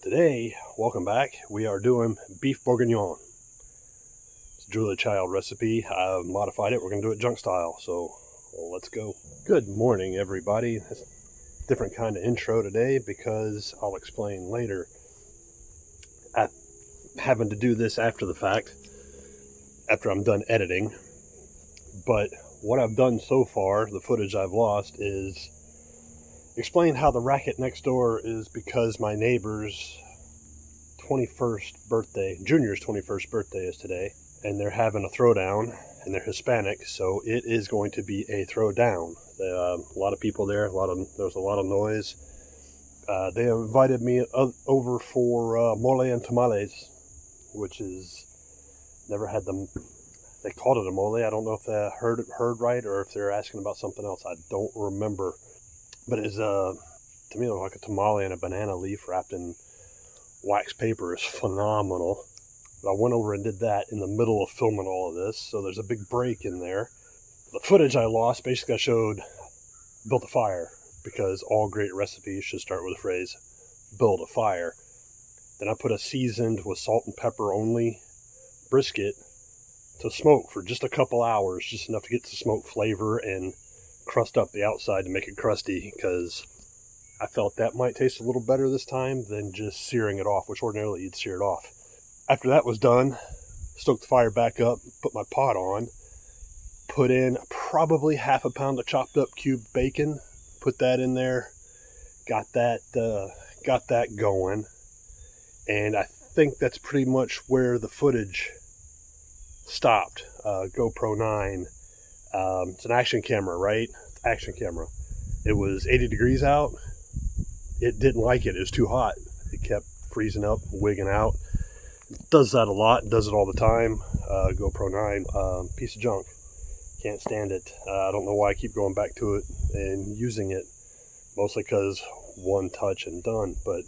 Today, welcome back, we are doing beef bourguignon. It's a Julia Child recipe. I've modified it. We're going to do it junk style, so let's go. Good morning, everybody. It's a different kind of intro today because I'll explain later. I'm having to do this after the fact, after I'm done editing. But what I've done so far, the footage I've lost, is explain how the racket next door is because my neighbor's 21st birthday, Junior's 21st birthday is today, and they're having a throwdown, and they're Hispanic, so it is going to be a throwdown. A lot of people there, there's a lot of noise. They invited me over for mole and tamales, which is, never had them. They called it a mole. I don't know if they heard right or if they're asking about something else. I don't remember. But it's, to me, it looked like a tamale and a banana leaf wrapped in wax paper. Is phenomenal. But I went over and did that in the middle of filming all of this, so there's a big break in there. The footage I lost, basically I showed, built a fire, because all great recipes should start with the phrase, build a fire. Then I put a seasoned with salt and pepper only brisket to smoke for just a couple hours, just enough to get the smoke flavor and crust up the outside to make it crusty, because I felt that might taste a little better this time than just searing it off, which ordinarily you'd sear it off. After that was done, stoked the fire back up, put my pot on, put in probably half a pound of chopped up cubed bacon, put that in there, got that going, and I think that's pretty much where the footage stopped. GoPro 9. It's an action camera, right? Action camera. It was 80 degrees out. It didn't like it. It was too hot. It kept freezing up, wigging out. It does that a lot. It does it all the time. GoPro 9, piece of junk. Can't stand it. I don't know why I keep going back to it and using it. Mostly because one touch and done. But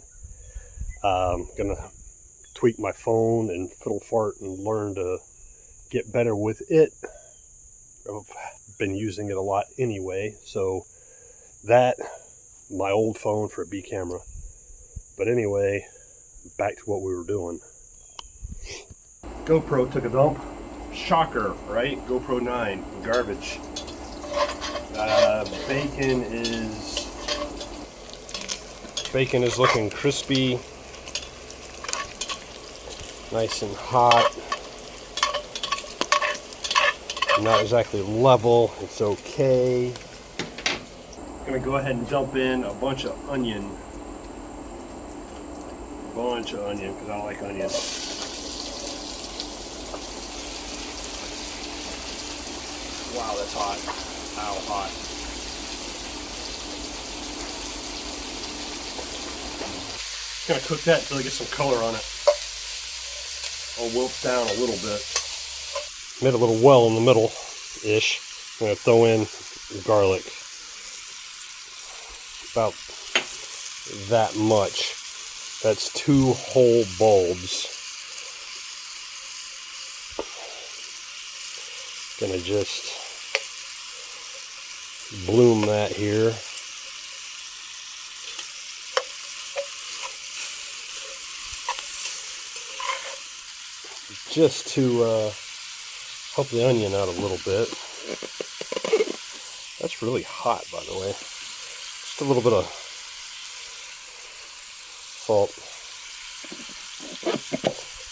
I'm going to tweak my phone and fiddle fart and learn to get better with it. I've been using it a lot anyway, so that, my old phone for a B camera. But anyway, back to what we were doing. GoPro took a dump. Shocker, right? GoPro 9, garbage. Bacon is looking crispy, nice and hot. Not exactly level, it's okay. I'm gonna go ahead and dump in a bunch of onion. Because I like onion. Wow, that's hot. Ow, hot. Gonna cook that until I get some color on it. I'll wilt down a little bit. Made a little well in the middle-ish. I'm going to throw in garlic. About that much. That's 2 whole bulbs. Gonna just bloom that here. Just to help the onion out a little bit. That's really hot, by the way. Just a little bit of salt.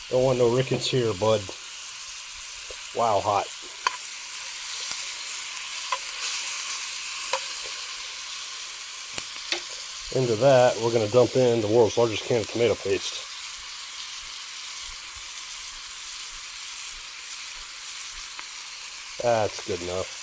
Don't want no rickets here, bud. Wow, hot. Into that, we're going to dump in the world's largest can of tomato paste. That's good enough.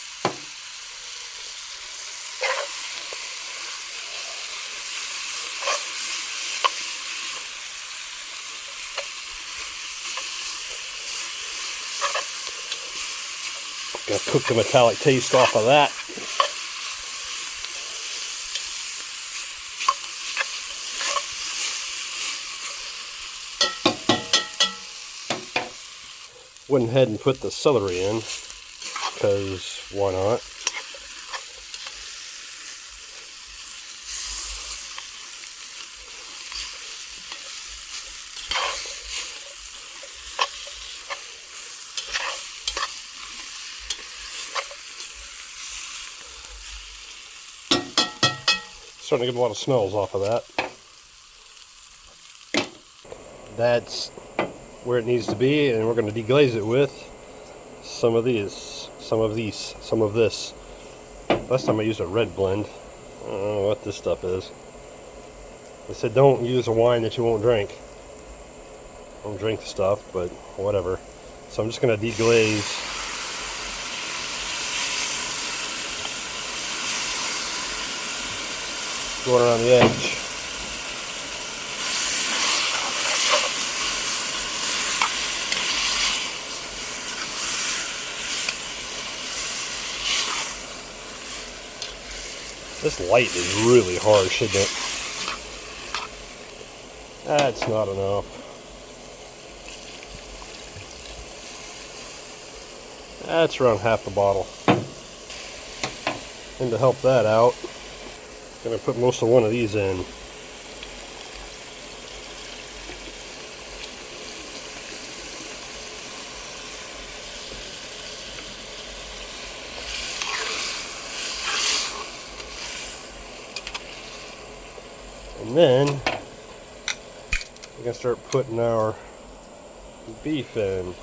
Gonna cook the metallic taste off of that. Went ahead and put the celery in, because why not? Starting to get a lot of smells off of that. That's where it needs to be, and we're going to deglaze it with some of this. Last time I used a red blend. I don't know what this stuff is. They said don't use a wine that you won't drink. I don't drink the stuff, but whatever. So I'm just going to deglaze going around the edge. This light is really harsh, isn't it? That's not enough. That's around half the bottle. And to help that out, I'm going to put most of one of these in. And then we're going to start putting our beef in.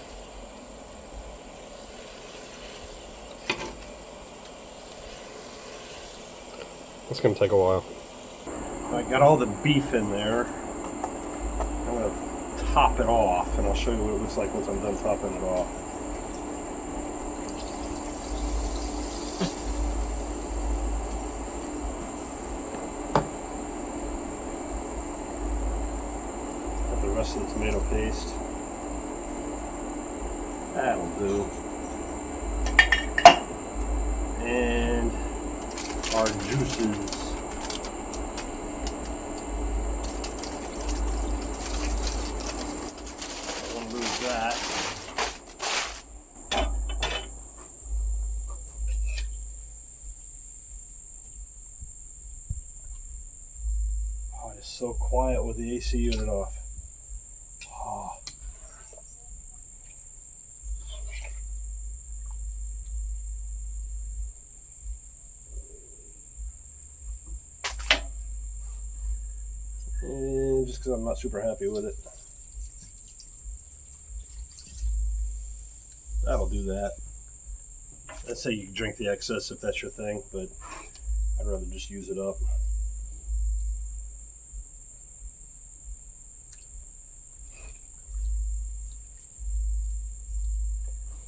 It's going to take a while. I got all the beef in there. I'm going to top it off, and I'll show you what it looks like once I'm done topping it off. Got the rest of the tomato paste. That'll do. And our juices. I want to lose that. Oh, it's so quiet with the AC unit off. Oh. And just because I'm not super happy with it. That'll do that. I'd say you can drink the excess if that's your thing, but I'd rather just use it up.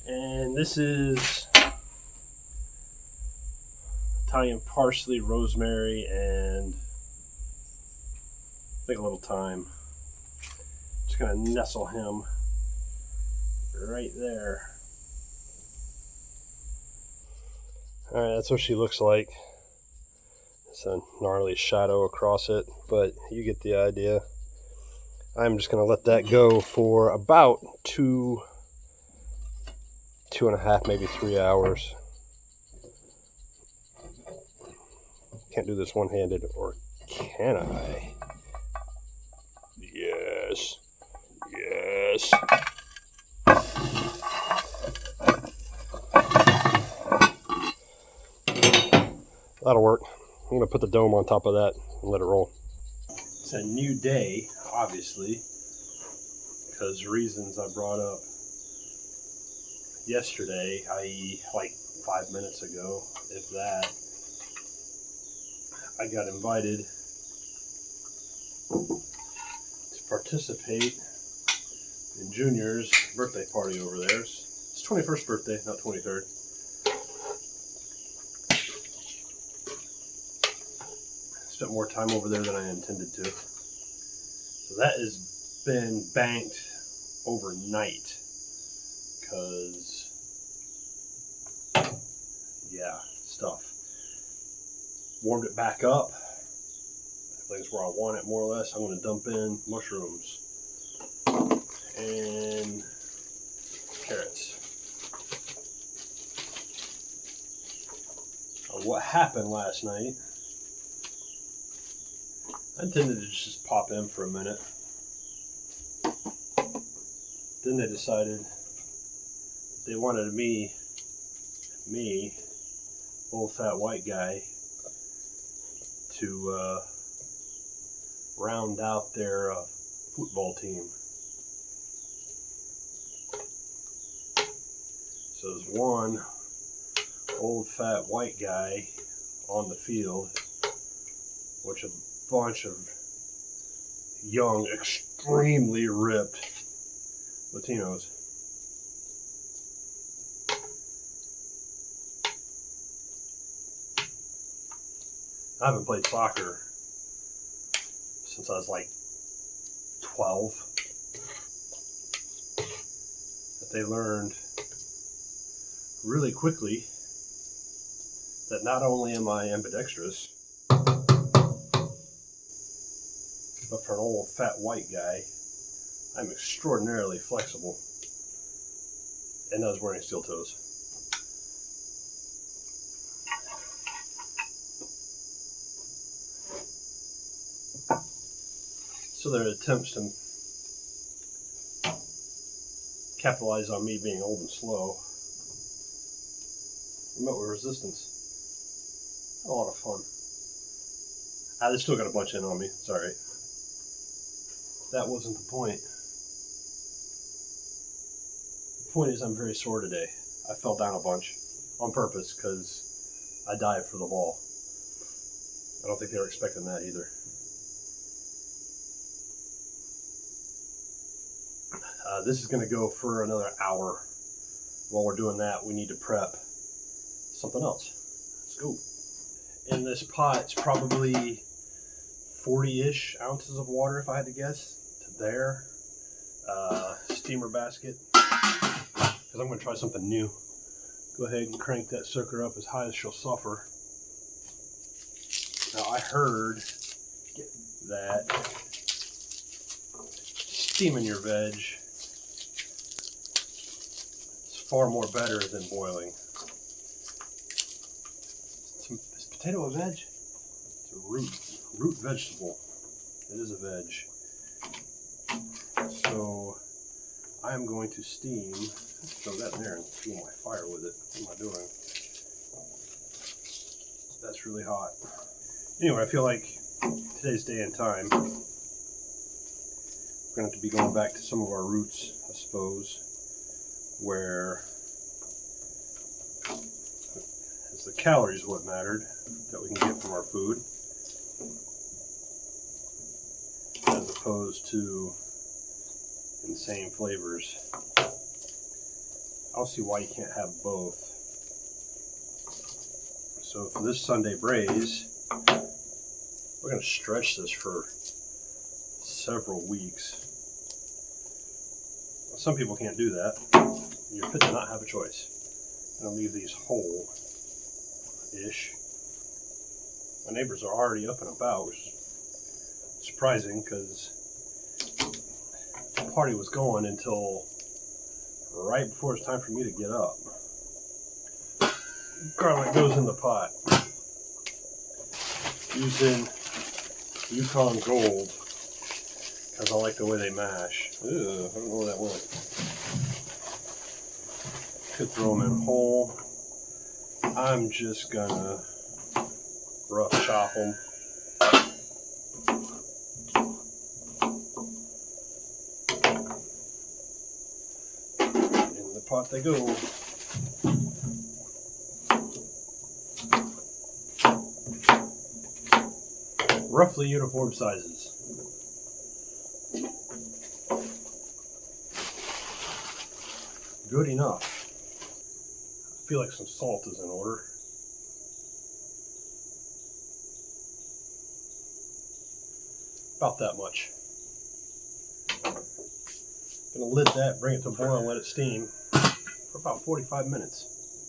And this is Italian parsley, rosemary, and I think a little thyme. Just gonna nestle him right there. Alright, that's what she looks like. It's a gnarly shadow across it, but you get the idea. I'm just gonna let that go for about 2.5, maybe 3 hours. Can't do this one-handed, or can I? Yes. Yes. That'll work. I'm going to put the dome on top of that and let it roll. It's a new day, obviously, because reasons I brought up yesterday, i.e. like 5 minutes ago, if that. I got invited to participate in Junior's birthday party over there. It's his 21st birthday, not 23rd. Spent more time over there than I intended to. So that has been banked overnight because, yeah, stuff. Warmed it back up. Everything's where I want it, more or less. I'm going to dump in mushrooms and carrots. What happened last night, I intended to just pop in for a minute. Then they decided they wanted me, old fat white guy, to round out their football team. So there's one old fat white guy on the field, which a bunch of young, extremely ripped Latinos. I haven't played soccer since I was like 12. But they learned really quickly that not only am I ambidextrous, but for an old fat white guy, I'm extraordinarily flexible. And I was wearing steel toes. So their attempts to capitalize on me being old and slow met with resistance. A lot of fun. They still got a bunch in on me. It's alright. That wasn't the point. The point is I'm very sore today. I fell down a bunch on purpose because I dived for the ball. I don't think they were expecting that either. This is going to go for another hour. While we're doing that, we need to prep something else. Let's go. In this pot, it's probably 40-ish ounces of water, if I had to guess, to there. Steamer basket, because I'm going to try something new. Go ahead and crank that sucker up as high as she'll suffer. Now, I heard that steaming your veg is far more better than boiling. Is potato a veg? It's a root vegetable. It is a veg. So I am going to steam. Throw that in there and fuel my fire with it. What am I doing? That's really hot. Anyway, I feel like today's day and time, we're going to have to be going back to some of our roots, I suppose, where it's the calories what mattered that we can get from our food, as opposed to insane flavors. I don't see why you can't have both. So for this Sunday braise, we're going to stretch this for several weeks. Some people can't do that. You're fit to not have a choice. I'm going to leave these whole-ish. My neighbors are already up and about, which is surprising because the party was going until right before it's time for me to get up. Garlic goes in the pot. Using Yukon Gold because I like the way they mash. Ew, I don't know where that went. Could throw them in whole. I'm just gonna rough chop them. In the pot they go. Roughly uniform sizes. Good enough. I feel like some salt is in order. About that much. Gonna lid that, bring it to a boil, and let it steam for about 45 minutes.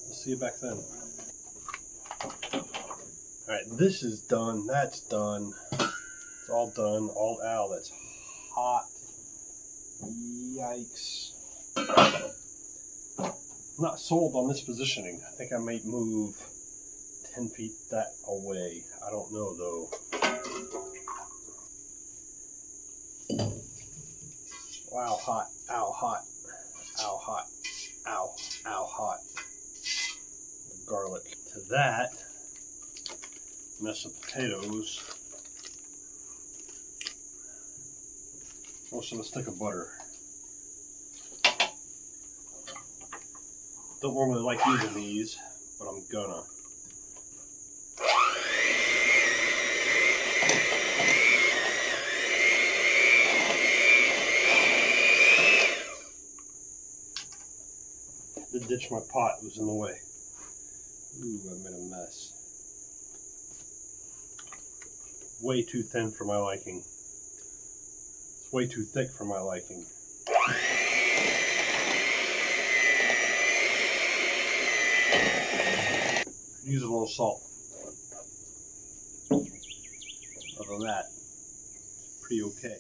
We'll see you back then. Alright, this is done. That's done. It's all done. Ow, that's hot. Yikes. I'm not sold on this positioning. I think I might move 10 feet that away. I don't know though. Wow, hot. Ow, hot. Ow, hot. Ow, ow, hot. The garlic. To that, mess of potatoes. Also a stick of butter. Don't normally like using these, but I'm gonna. Did ditch my pot, it was in the way. Ooh, I made a mess. Way too thin for my liking. It's way too thick for my liking. Use a little salt. Other than that, pretty okay.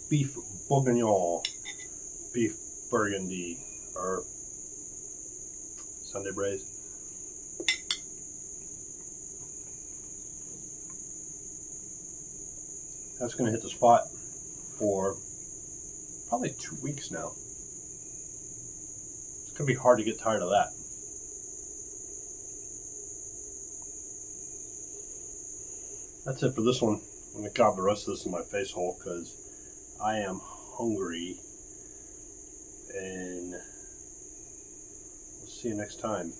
Beef bourguignon, beef burgundy, or Sunday braise. That's going to hit the spot for probably 2 weeks now. It's going to be hard to get tired of that. That's it for this one. I'm going to gob the rest of this in my face hole because I am hungry, and we'll see you next time.